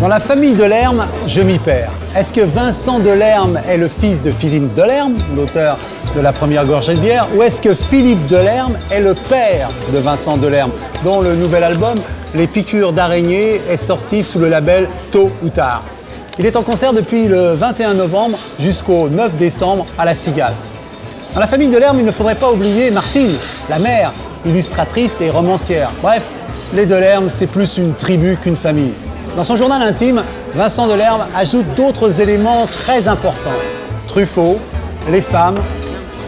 Dans la famille Delerme, je m'y perds. Est-ce que Vincent Delerme est le fils de Philippe Delerme, l'auteur de La Première Gorgée de bière, ou est-ce que Philippe Delerme est le père de Vincent Delerme, dont le nouvel album, Les Piqûres d'Araignée, est sorti sous le label Tôt ou Tard? Il est en concert depuis le 21 novembre jusqu'au 9 décembre à La Cigale. Dans la famille Delerme, il ne faudrait pas oublier Martine, la mère, illustratrice et romancière. Bref, les Delerme, c'est plus une tribu qu'une famille. Dans son journal intime, Vincent Delerme ajoute d'autres éléments très importants. Truffaut, les femmes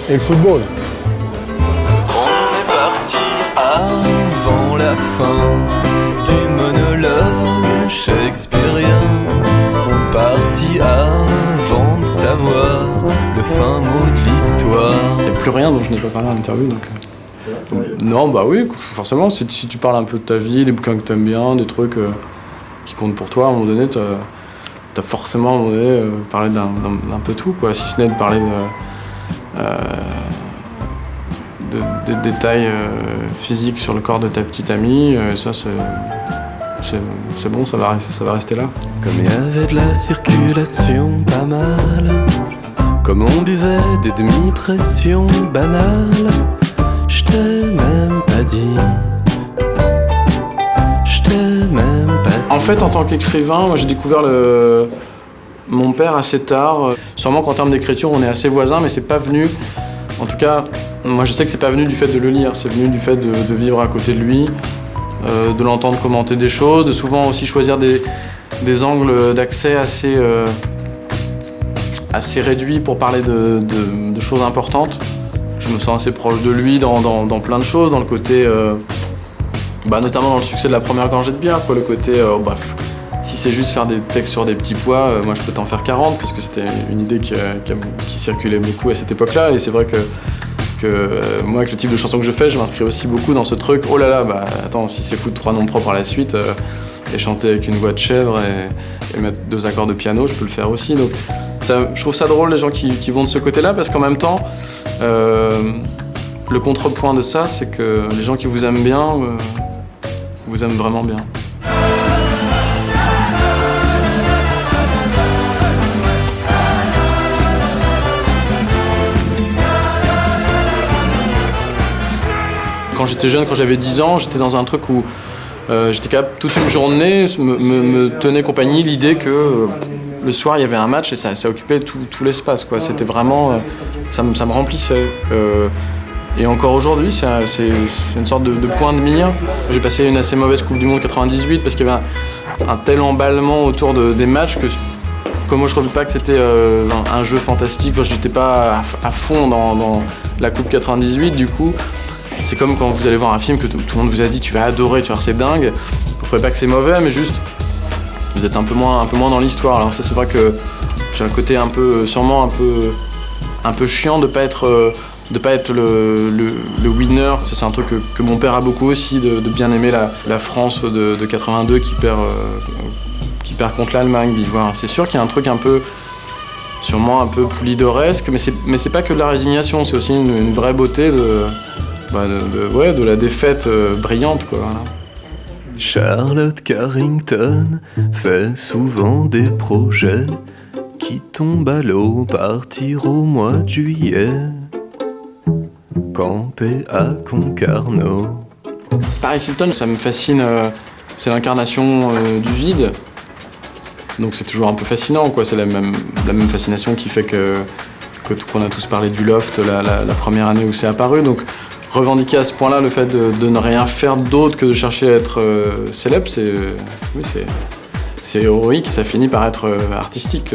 et le football. On est parti avant la fin du monologue shakespearien. On partit avant de savoir le fin mot de l'histoire. Il n'y a plus rien dont je n'ai pas parlé en interview, donc... Non, bah oui, forcément, si tu parles un peu de ta vie, des bouquins que tu aimes bien, des trucs qui comptent pour toi, à un moment donné, t'as forcément à un moment donné parlé d'un peu tout, quoi. Si ce n'est de parler de détails physiques sur le corps de ta petite amie, ça c'est bon, ça va rester là. Comme il y avait de la circulation pas mal, comme on buvait des demi-pressions banales, je t'ai même pas dit. En fait, en tant qu'écrivain, moi j'ai découvert mon père assez tard. Sûrement qu'en termes d'écriture, on est assez voisins, mais c'est pas venu. En tout cas, moi je sais que c'est pas venu du fait de le lire, c'est venu du fait de vivre à côté de lui, de l'entendre commenter des choses, de souvent aussi choisir des angles d'accès assez réduits pour parler de choses importantes. Je me sens assez proche de lui dans plein de choses, dans le côté... notamment dans le succès de La Première Gorgée de bière, quoi, le côté, si c'est juste faire des textes sur des petits pois, moi je peux t'en faire 40, puisque c'était une idée qui circulait beaucoup à cette époque-là, et c'est vrai que moi, avec le type de chanson que je fais, je m'inscris aussi beaucoup dans ce truc, oh là là, attends, si c'est foutre 3 noms propres à la suite, et chanter avec une voix de chèvre, et mettre 2 accords de piano, je peux le faire aussi, donc je trouve ça drôle, les gens qui vont de ce côté-là, parce qu'en même temps, le contrepoint de ça, c'est que les gens qui vous aiment bien, vous aiment vraiment bien. Quand j'étais jeune, quand j'avais 10 ans, j'étais dans un truc où j'étais capable, toute une journée, me tenait compagnie l'idée que le soir, il y avait un match et ça occupait tout l'espace, quoi. C'était vraiment... ça me remplissait. Et encore aujourd'hui, c'est une sorte de point de mire. J'ai passé une assez mauvaise Coupe du Monde 98 parce qu'il y avait un tel emballement autour des matchs que moi je ne trouvais pas que c'était un jeu fantastique. Enfin, je n'étais pas à fond dans la Coupe 98, du coup. C'est comme quand vous allez voir un film que tout le monde vous a dit tu vas adorer, tu vas voir c'est dingue. Vous ne ferez pas que c'est mauvais, mais juste vous êtes un peu moins dans l'histoire. Alors ça, c'est vrai que j'ai un côté sûrement un peu chiant de pas être le winner. Ça, c'est un truc que mon père a beaucoup aussi, de bien aimer la France de 82 qui perd contre l'Allemagne, d'Ivoire. C'est sûr qu'il y a un truc sûrement un peu poulidoresque, mais c'est pas que de la résignation, c'est aussi une vraie beauté de la défaite brillante, quoi. Voilà. Charlotte Carrington fait souvent des projets qui tombent à l'eau, partir au mois de juillet. Camper à Concarneau. Paris Hilton, ça me fascine, c'est l'incarnation du vide. Donc c'est toujours un peu fascinant, quoi. C'est la même fascination qui fait qu'on a tous parlé du loft la première année où c'est apparu. Donc revendiquer à ce point-là le fait de ne rien faire d'autre que de chercher à être célèbre, c'est héroïque, ça finit par être artistique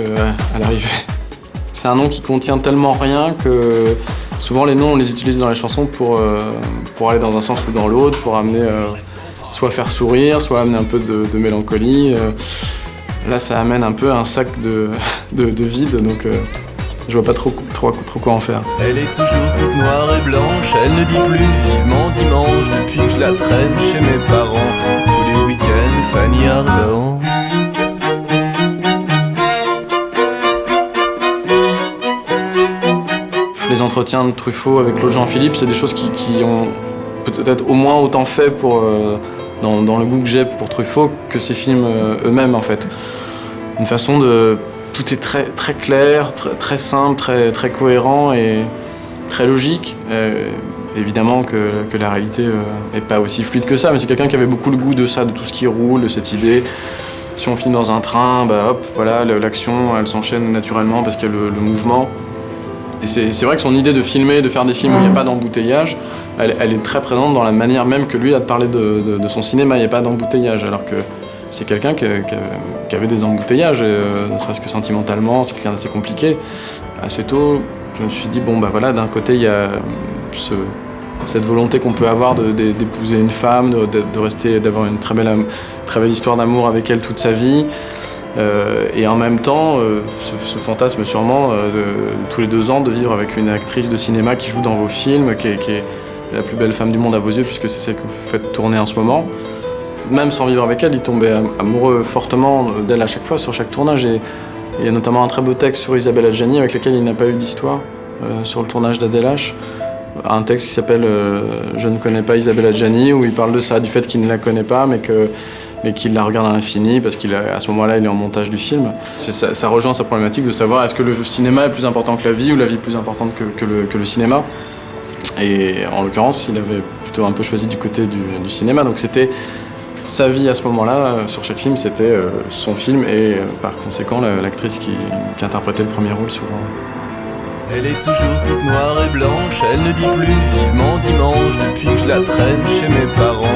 à l'arrivée. C'est un nom qui contient tellement rien que souvent les noms on les utilise dans les chansons pour aller dans un sens ou dans l'autre, pour amener soit faire sourire, soit amener un peu de mélancolie. Là ça amène un peu un sac de vide, donc je vois pas trop quoi en faire. Elle est toujours toute noire et blanche, elle ne dit plus vivement dimanche depuis que je la traîne chez mes parents. Tous les week-ends, Fanny Ardant. Les entretiens de Truffaut avec Claude Jean-Philippe, c'est des choses qui ont peut-être au moins autant fait pour dans le goût que j'ai pour Truffaut que ses films eux-mêmes en fait. Une façon de... Tout est très, très clair, très simple, très cohérent et très logique. Évidemment que la réalité n'est pas aussi fluide que ça, mais c'est quelqu'un qui avait beaucoup le goût de ça, de tout ce qui roule, de cette idée. Si on filme dans un train, bah hop, voilà, l'action elle s'enchaîne naturellement parce qu'il y a le mouvement. Et c'est vrai que son idée de filmer, de faire des films où il n'y a pas d'embouteillage, elle est très présente dans la manière même que lui a de parler de son cinéma. Il n'y a pas d'embouteillage, alors que c'est quelqu'un qui avait des embouteillages, ne serait-ce que sentimentalement, c'est quelqu'un d'assez compliqué. Assez tôt, je me suis dit, bon, bah voilà, d'un côté, il y a cette volonté qu'on peut avoir d'épouser une femme, d'avoir une très belle histoire d'amour avec elle toute sa vie. Et en même temps, ce fantasme sûrement, tous les 2 ans, de vivre avec une actrice de cinéma qui joue dans vos films, qui est la plus belle femme du monde à vos yeux, puisque c'est celle que vous faites tourner en ce moment. Même sans vivre avec elle, il tombait amoureux fortement d'elle à chaque fois, sur chaque tournage. Et il y a notamment un très beau texte sur Isabelle Adjani, avec lequel il n'a pas eu d'histoire, sur le tournage d'Adèle. Un texte qui s'appelle « Je ne connais pas Isabelle Adjani », où il parle de ça, du fait qu'il ne la connaît pas, mais qu'il la regarde à l'infini, parce qu'à ce moment-là, il est en montage du film. Ça rejoint sa problématique de savoir est-ce que le cinéma est plus important que la vie, ou la vie est plus importante que le cinéma. Et en l'occurrence, il avait plutôt un peu choisi du côté du cinéma, donc c'était sa vie à ce moment-là. Sur chaque film, c'était son film, et par conséquent, l'actrice qui interprétait le premier rôle souvent. Elle est toujours toute noire et blanche, elle ne dit plus vivement dimanche depuis que je la traîne chez mes parents.